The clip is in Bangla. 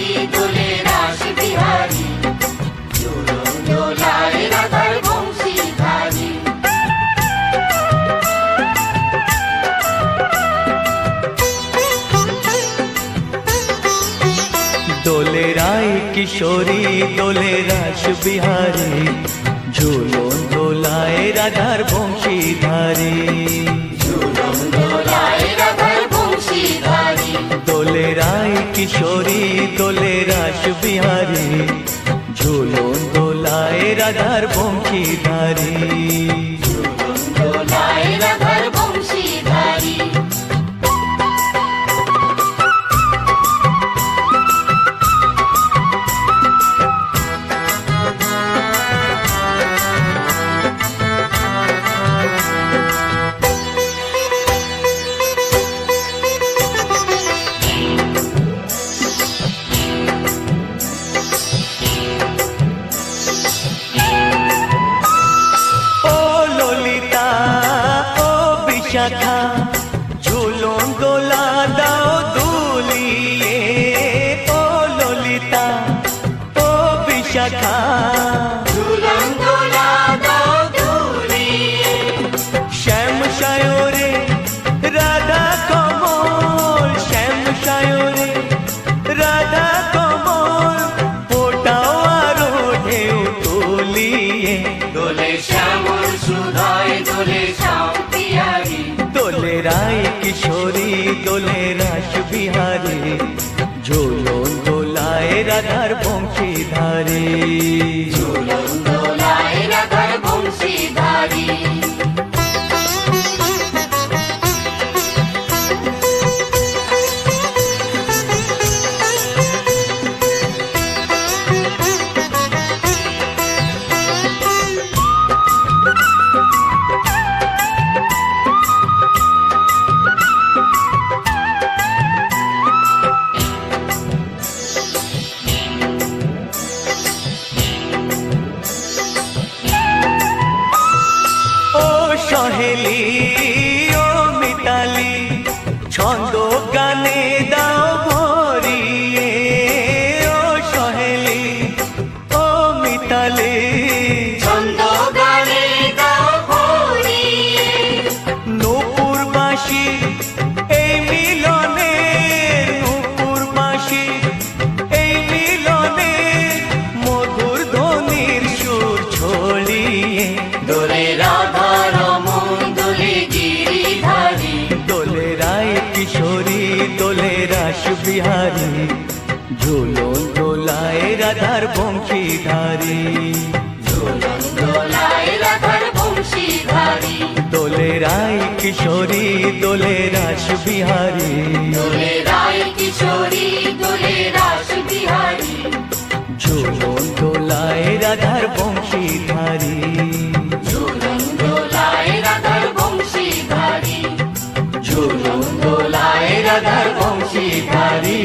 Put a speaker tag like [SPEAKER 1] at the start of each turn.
[SPEAKER 1] কিশোরী দোলে রাস বিহারী, ঝুলন দোলায় রাধার বংশীধারী।
[SPEAKER 2] দোলে রায় কিশোরী দোলে রাস বিহারী, ঝুলন দোলায় রাধার বংশীধারী।
[SPEAKER 1] ঝুলন দোলায় রাধার বংশীধারী।
[SPEAKER 2] দোলে রায় কিশোরী দোলে রাস বিহারী, ঝুলন দোলায় রাধার বংশীধারী।
[SPEAKER 1] ঝুলন দোলায় রাধার বংশীধারী।
[SPEAKER 2] শাখা ঝুলন দোলা দাও দুলিয়ে, ও ললিতা ও বিশাখা।
[SPEAKER 1] ঝুলন দোলা দাও দুলিয়ে,
[SPEAKER 2] শ্যাম সায়রে রাধা কমল, শ্যাম সায়রে রাধা কমল, ফোটাও আরো ঢেউ তুলিয়ে।
[SPEAKER 1] দোলে শ্যামল সুধায় দোলে শ্যাম পিয়ারী।
[SPEAKER 2] দোলে রায় কিশোরী দোলে রাস বিহারী, ঝুলন দোলায় রাধার বংশীধারী।
[SPEAKER 1] ঝুলন দোলায় রাধার বংশীধারী।
[SPEAKER 2] সহেলি ও মিতালি ছন্দ গানে দাও ভরিয়ে, ও সহেলি ও মিতালি
[SPEAKER 1] ছন্দ গানে দাও ভরিয়ে।
[SPEAKER 2] নূপুর বাঁশি এই মিলনে, নূপুর বাঁশি এই মিলনে, মধুর ধ্বনির সুর ছড়িয়ে।
[SPEAKER 1] দোলে রাধা রমন দোলে গিরিধারী।
[SPEAKER 2] দোলে রায় কিশোরী দোলে রাস বিহারী, ঝুলন দোলায় রাধার বংশীধারী।
[SPEAKER 1] ঝুলন দোলায় রাধার বংশীধারী।
[SPEAKER 2] দোলে রায় কিশোরী দোলে রাস বিহারী,
[SPEAKER 1] দোলে রায় কিশোরী দোলে রাস বিহারী।
[SPEAKER 2] ঝুলন দোলায় রাধার বংশীধারী।
[SPEAKER 1] ঝুলন দোলায় রাধার বংশীধারী।
[SPEAKER 2] ঝুলন দোলায় রাধার বংশীধারী।